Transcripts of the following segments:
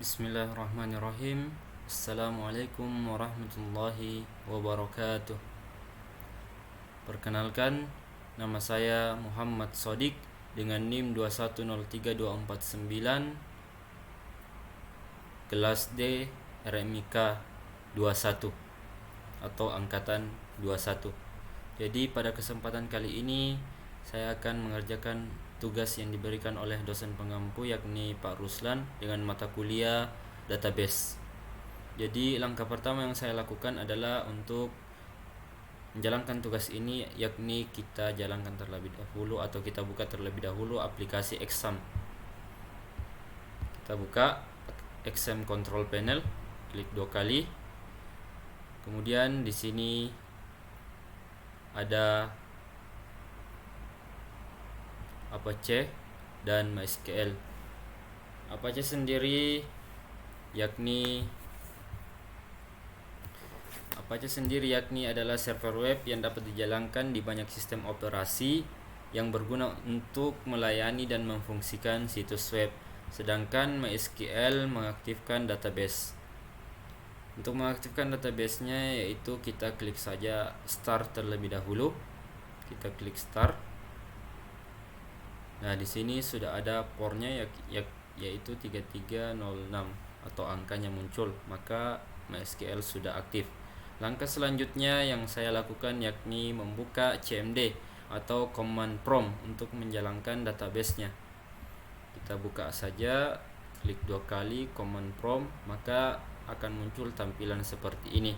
Bismillahirrahmanirrahim. Assalamualaikum warahmatullahi wabarakatuh. Perkenalkan, nama saya Muhammad Sodik dengan NIM 2103249, kelas D RMIK 21 atau angkatan 21. Jadi pada kesempatan kali ini saya akan mengerjakan tugas yang diberikan oleh dosen pengampu, yakni Pak Ruslan, dengan mata kuliah database. Jadi langkah pertama yang saya lakukan adalah untuk menjalankan tugas ini, yakni kita jalankan terlebih dahulu atau kita buka terlebih dahulu aplikasi Exam. Kita buka Exam Control Panel, klik 2 kali. Kemudian di sini ada Apache dan MySQL. Apache sendiri yakni adalah server web yang dapat dijalankan di banyak sistem operasi yang berguna untuk melayani dan memfungsikan situs web. Sedangkan MySQL mengaktifkan database. Untuk mengaktifkan database-nya yaitu kita klik saja Start terlebih dahulu. Kita klik Start. Nah, di sini sudah ada portnya yaitu 3306 atau angkanya muncul, maka MySQL sudah aktif. Langkah selanjutnya yang saya lakukan yakni membuka CMD atau command prompt untuk menjalankan database-nya. Kita buka saja, klik 2 kali command prompt, maka akan muncul tampilan seperti ini.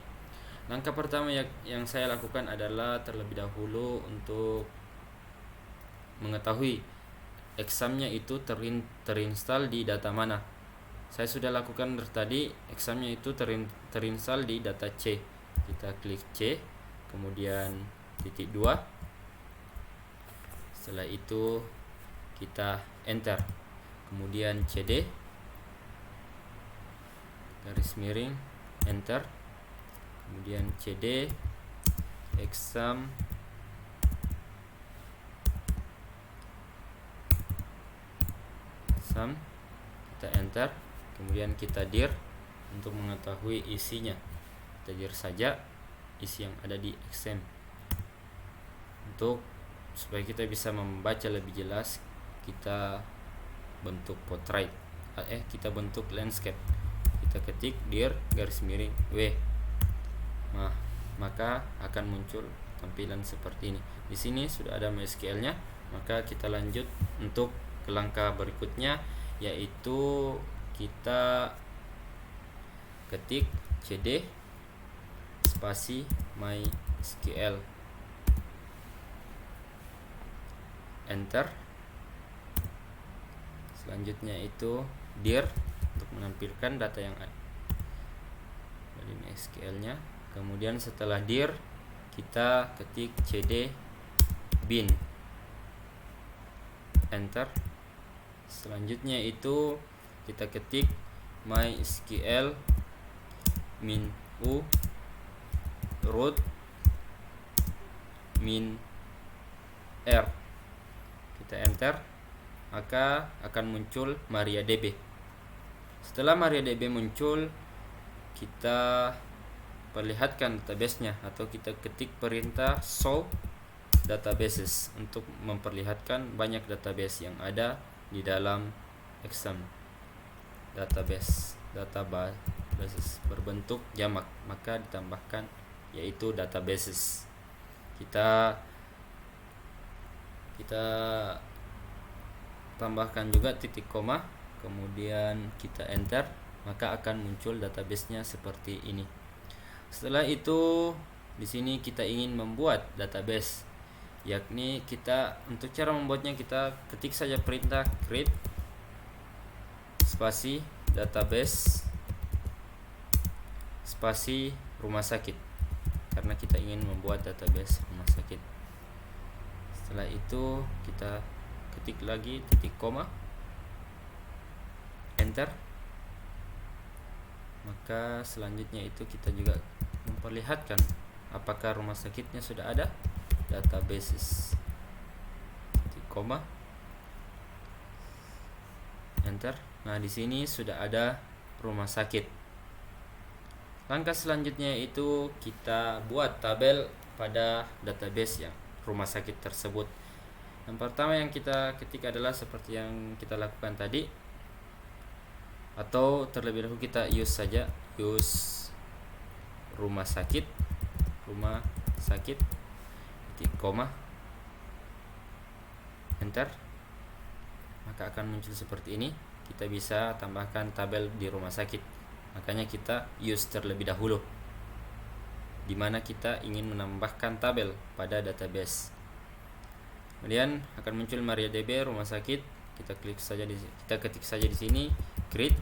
Langkah pertama yang saya lakukan adalah terlebih dahulu untuk mengetahui examnya itu terinstall di data mana. Saya sudah lakukan dari tadi, examnya itu terinstall di data C. Kita klik C, kemudian titik 2. Setelah itu kita enter, kemudian CD garis miring enter, kemudian CD exam kita enter, kemudian kita dir untuk mengetahui isinya. Kita dir saja isi yang ada di exam supaya kita bisa membaca lebih jelas. Kita bentuk portrait, kita bentuk landscape. Kita ketik dir garis miring W. Nah, maka akan muncul tampilan seperti ini. Di sini sudah ada MySQL-nya, maka kita lanjut untuk ke langkah berikutnya, yaitu kita ketik cd spasi MySQL enter. Selanjutnya itu dir untuk menampilkan data yang ada dari MySQL-nya. Kemudian setelah dir kita ketik cd bin enter. Selanjutnya itu kita ketik MySQL min u root min r. Kita enter, maka akan muncul MariaDB. Setelah MariaDB muncul, kita perlihatkan database-nya atau kita ketik perintah show databases untuk memperlihatkan banyak database yang ada di dalam exam. Databases berbentuk jamak, maka ditambahkan yaitu databases. Kita tambahkan juga titik koma, kemudian kita enter, maka akan muncul database-nya seperti ini. Setelah itu di sini kita ingin membuat database, yakni kita untuk cara membuatnya kita ketik saja perintah create spasi database spasi rumah sakit, karena kita ingin membuat database rumah sakit. Setelah itu kita ketik lagi titik koma enter, maka selanjutnya itu kita juga memperlihatkan apakah rumah sakitnya sudah ada databases. Titik koma enter. Nah, di sini sudah ada rumah sakit. Langkah selanjutnya itu kita buat tabel pada database yang rumah sakit tersebut. Yang pertama yang kita ketik adalah seperti yang kita lakukan tadi, atau terlebih dahulu kita use rumah sakit titik koma, enter, maka akan muncul seperti ini. Kita bisa tambahkan tabel di rumah sakit, makanya kita use terlebih dahulu di mana kita ingin menambahkan tabel pada database. Kemudian akan muncul MariaDB rumah sakit. Kita ketik saja di sini create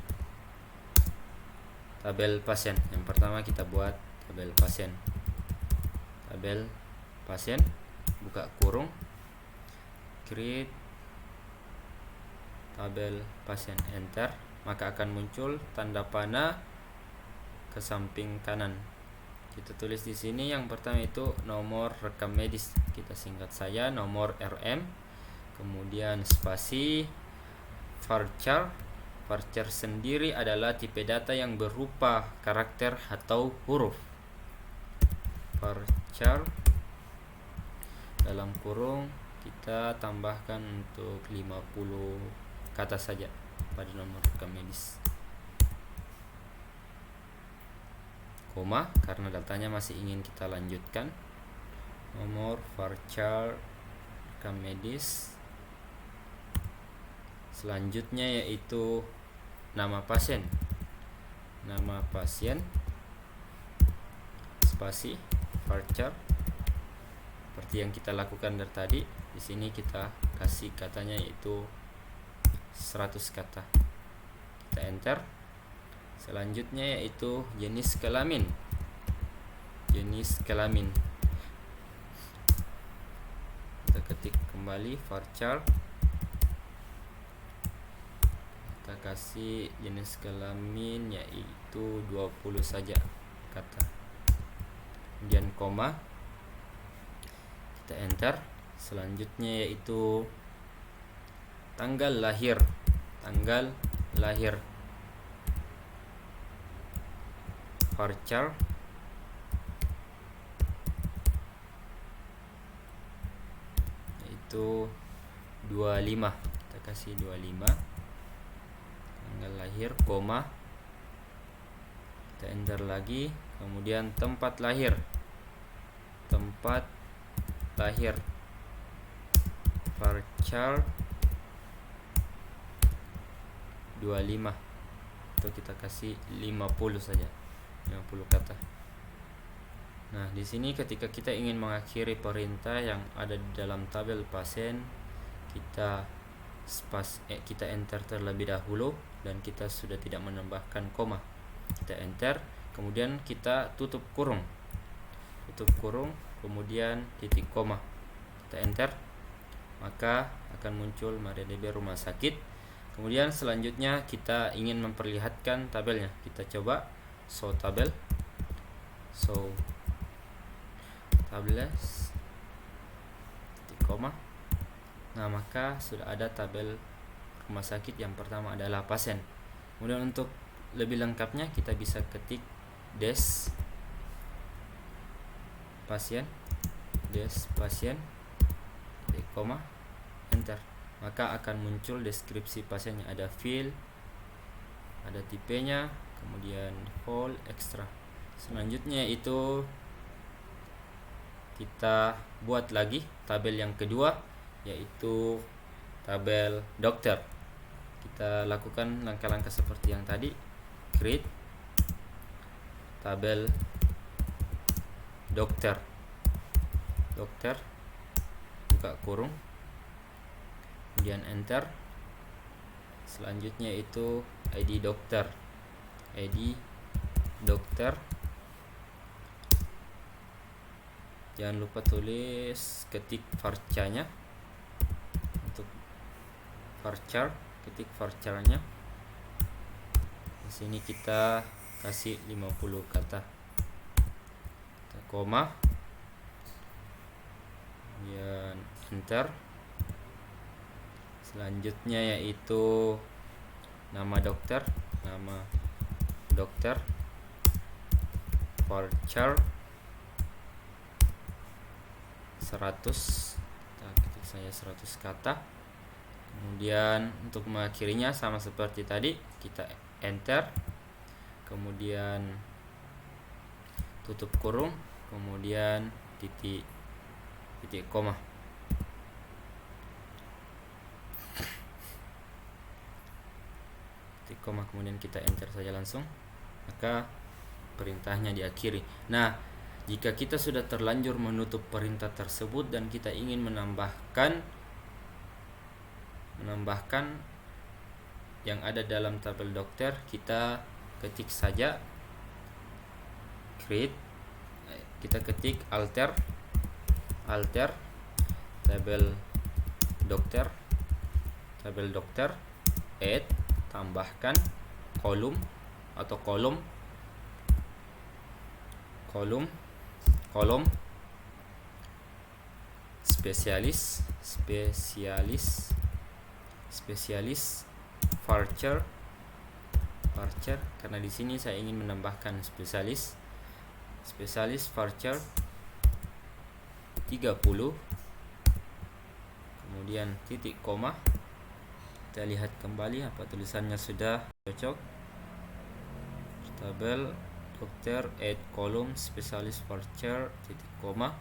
tabel pasien. Yang pertama kita buat tabel pasien, buka kurung, create tabel pasien, enter, maka akan muncul tanda panah ke samping kanan. Kita tulis di sini yang pertama itu nomor rekam medis, kita singkat saja nomor RM, kemudian spasi varchar. Varchar sendiri adalah tipe data yang berupa karakter atau huruf. Varchar dalam kurung kita tambahkan untuk 50 kata saja pada nomor rekam medis, koma karena datanya masih ingin kita lanjutkan. Nomor varchar rekam medis. Selanjutnya yaitu nama pasien, spasi varchar, seperti yang kita lakukan dari tadi. Di sini kita kasih katanya yaitu 100 kata, kita enter. Selanjutnya yaitu jenis kelamin, kita ketik kembali varchar, kita kasih jenis kelamin yaitu 20 saja kata, kemudian koma, kita enter. Selanjutnya yaitu tanggal lahir, varchar yaitu 25, kita kasih 25 tanggal lahir, koma, kita enter lagi. Kemudian tempat lahir varchar 25, atau kita kasih 50 saja, 50 kata. Nah, di sini ketika kita ingin mengakhiri perintah yang ada di dalam tabel pasien, kita enter terlebih dahulu dan kita sudah tidak menambahkan koma. Kita enter, kemudian kita tutup kurung, kemudian titik koma, kita enter, maka akan muncul MariaDB rumah sakit. Kemudian selanjutnya kita ingin memperlihatkan tabelnya, kita coba show tables titik koma. Nah, maka sudah ada tabel rumah sakit. Yang pertama adalah pasien. Kemudian untuk lebih lengkapnya kita bisa ketik des pasien, titik koma, enter, maka akan muncul deskripsi pasiennya, ada field, ada tipenya, kemudian whole, extra. Selanjutnya itu kita buat lagi tabel yang kedua, yaitu tabel dokter. Kita lakukan langkah-langkah seperti yang tadi, create tabel dokter, buka kurung, kemudian enter. Selanjutnya itu ID dokter, jangan lupa tulis, ketik varchar-nya. Untuk varchar, ketik varchar-nya. Di sini kita kasih 50 kata, kita koma, kemudian enter. Selanjutnya yaitu nama dokter, nama dokter varchar 100, kita ketik saja 100 kata. Kemudian untuk mengakhirinya sama seperti tadi, kita enter, kemudian tutup kurung, kemudian titik koma. Titik koma, kemudian kita enter saja langsung, maka perintahnya diakhiri. Nah, jika kita sudah terlanjur menutup perintah tersebut dan kita ingin menambahkan yang ada dalam tabel dokter, kita ketik saja create, kita ketik alter tabel dokter, add, tambahkan kolom atau kolom spesialis varchar, karena di sini saya ingin menambahkan spesialis varchar 30, kemudian titik koma. Kita lihat kembali apa tulisannya sudah cocok. Tabel dokter add kolom spesialis varchar titik koma,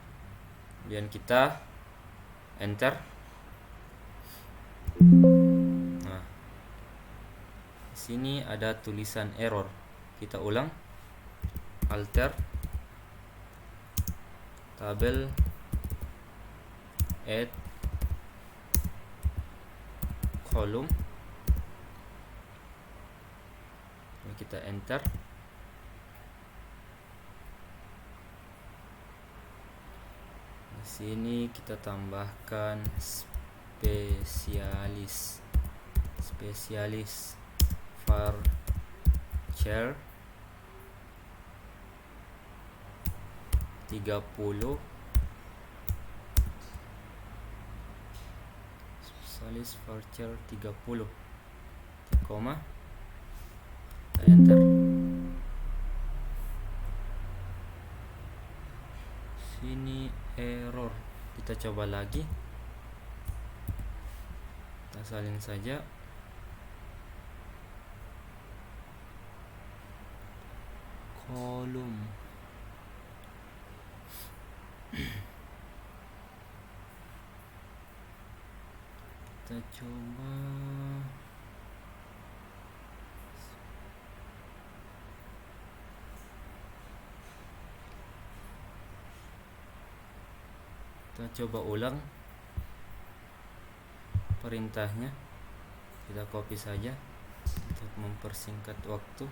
kemudian kita enter. Nah, di sini ada tulisan error. Kita ulang, alter tabel add kolom, kita enter. Di sini kita tambahkan spesialis varchar 30, spesialis varchar 30 koma, enter. Sini error, kita coba lagi, kita salin saja. Kolom kita coba ulang perintahnya. Kita copy saja untuk mempersingkat waktu.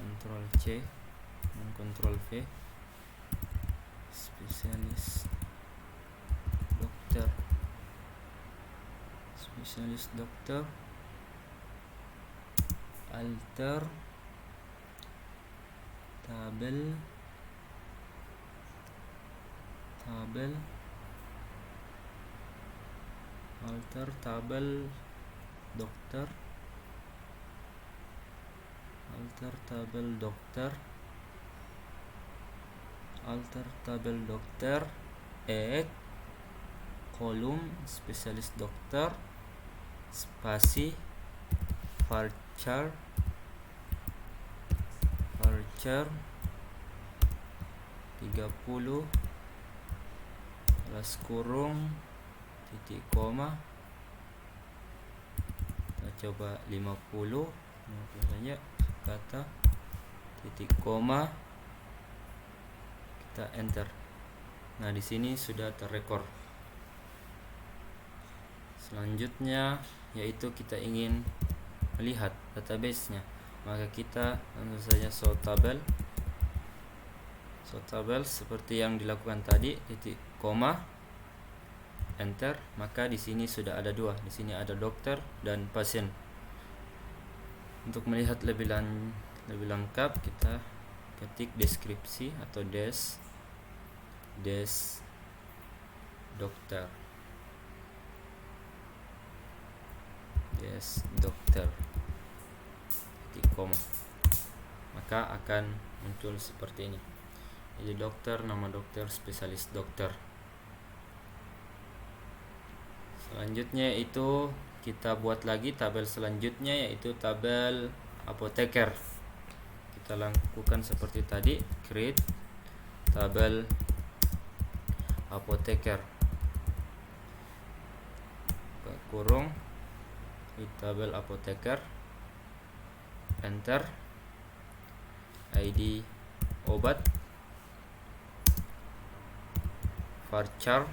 Ctrl C dan Ctrl V. Spesialis dokter alter tabel dokter add kolom spesialis dokter spasi varchar 30 kelas kurung titik koma, kita coba 50 saja kata titik koma, kita enter. Nah, di sini sudah terrekor. Selanjutnya yaitu kita ingin melihat database-nya, maka kita tentu saja show tabel seperti yang dilakukan tadi, titik koma, enter. Maka di sini sudah ada dua, di sini ada dokter dan pasien. Untuk melihat lebih lengkap, kita ketik deskripsi atau des dokter. titik koma, maka akan muncul seperti ini. Jadi dokter, nama dokter, spesialis dokter. Selanjutnya itu kita buat lagi tabel selanjutnya, yaitu tabel apoteker. Kita lakukan seperti tadi, create tabel apoteker, buka kurung di tabel apoteker, enter, ID obat, varchar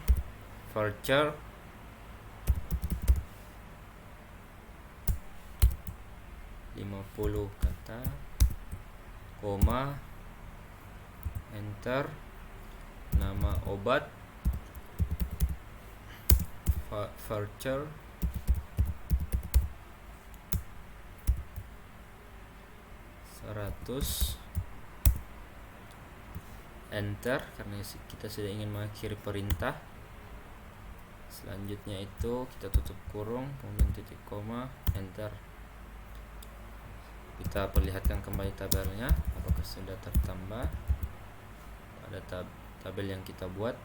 50 kata, koma, enter, nama obat, varchar, enter, karena kita sudah ingin mengakhiri perintah. Selanjutnya itu kita tutup kurung, kemudian titik koma, enter. Kita perlihatkan kembali tabelnya apakah sudah tertambah pada tabel yang kita buat,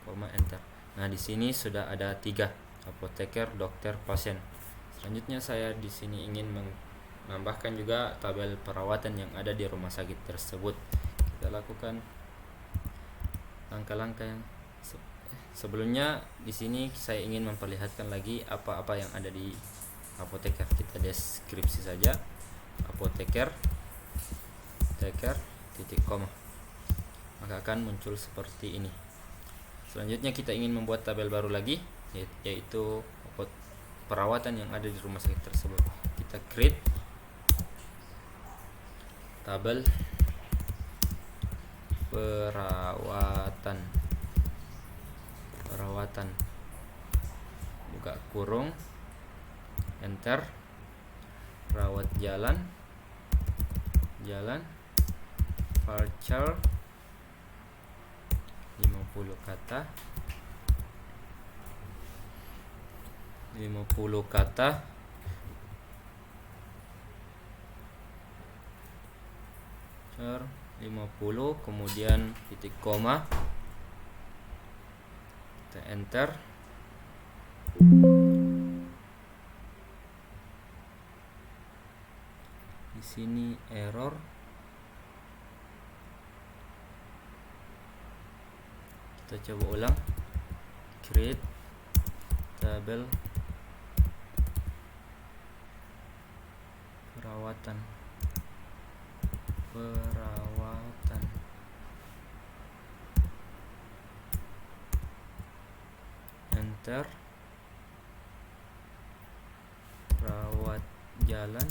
koma, enter. Nah, di sini sudah ada 3, apoteker, dokter, pasien. Selanjutnya saya di sini ingin menambahkan juga tabel perawatan yang ada di rumah sakit tersebut. Kita lakukan langkah-langkah yang sebelumnya. Di sini saya ingin memperlihatkan lagi apa-apa yang ada di apoteker. Kita deskripsi saja, apoteker, titik koma, maka akan muncul seperti ini. Selanjutnya kita ingin membuat tabel baru lagi, yaitu perawatan yang ada di rumah sakit tersebut. Kita create tabel perawatan, buka kurung, enter, rawat jalan, varchar 50 kata, char 50, kemudian titik koma, kita enter. Di sini error, kita coba ulang, create tabel perawatan, enter, rawat jalan,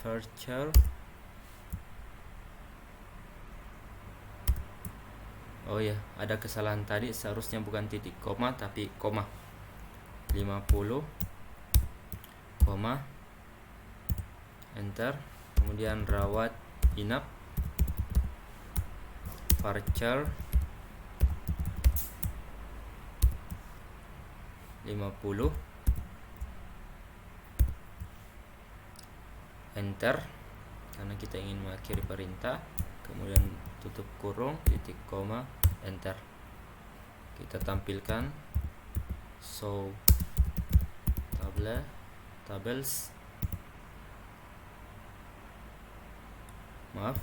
varchar, oh ya, ada kesalahan tadi, seharusnya bukan titik koma tapi koma, 50, koma, enter, kemudian rawat inap, varchar 50, enter, karena kita ingin mengakhiri perintah, kemudian tutup kurung, titik koma, enter. Kita tampilkan show tables, maaf,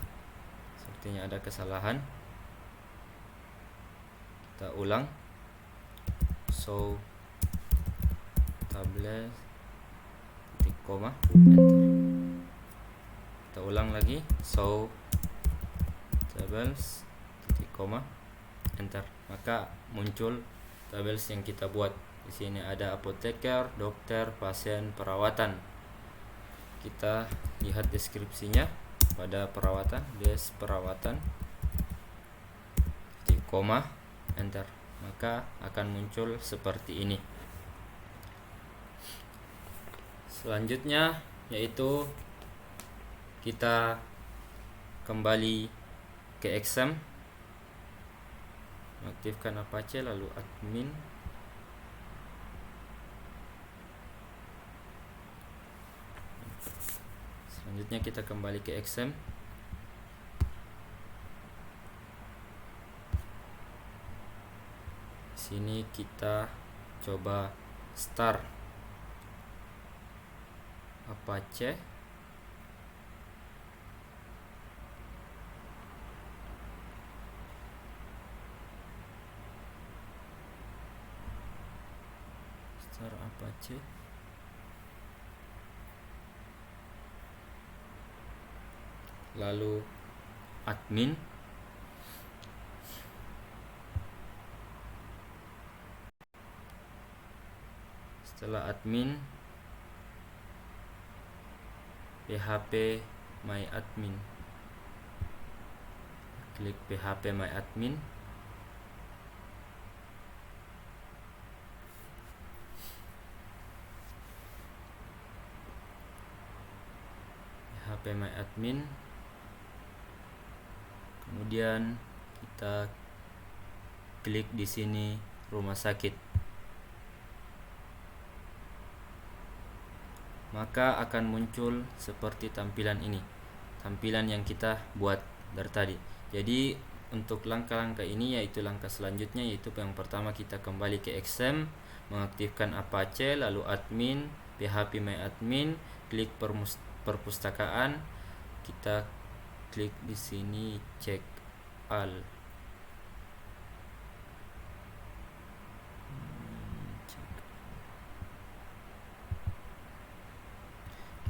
sepertinya ada kesalahan. Kita ulang, show tables, titik koma, enter. Kita ulang lagi, show tables, titik koma, enter. Maka muncul tables yang kita buat. Di sini ada apoteker, dokter, pasien, perawatan. Kita lihat deskripsinya. Pada perawatan, perawatan, titik koma, enter, maka akan muncul seperti ini. Selanjutnya yaitu kita kembali ke exam, mengaktifkan Apache lalu admin. Selanjutnya kita kembali ke XM. Sini kita coba start Apache. Start Apache. Lalu admin. Setelah admin, php my admin. Klik php my admin. php my admin. Kemudian kita klik di sini rumah sakit. Maka akan muncul seperti tampilan ini, tampilan yang kita buat dari tadi. Jadi untuk langkah-langkah ini, yaitu langkah selanjutnya, yaitu yang pertama kita kembali ke XM, mengaktifkan Apache, lalu admin, php my admin, klik perpustakaan, kita klik di sini check all.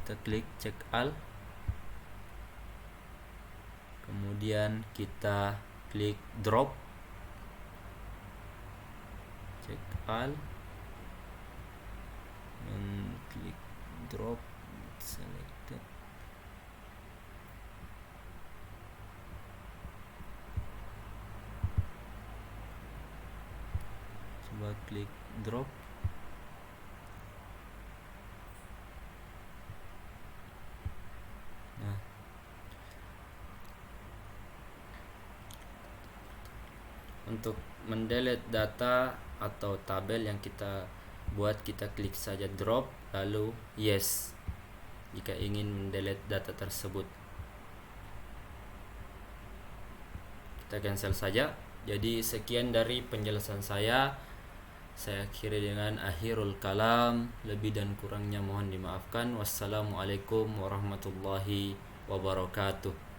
Kita klik check all. Kemudian kita klik drop, check all, dan klik drop selected. Coba klik drop. Nah, untuk mendelete data atau tabel yang kita buat, kita klik saja drop lalu yes jika ingin mendelete data tersebut. Kita cancel saja. Jadi sekian dari penjelasan saya. Saya akhiri dengan akhirul kalam. Lebih dan kurangnya mohon dimaafkan. Wassalamualaikum warahmatullahi wabarakatuh.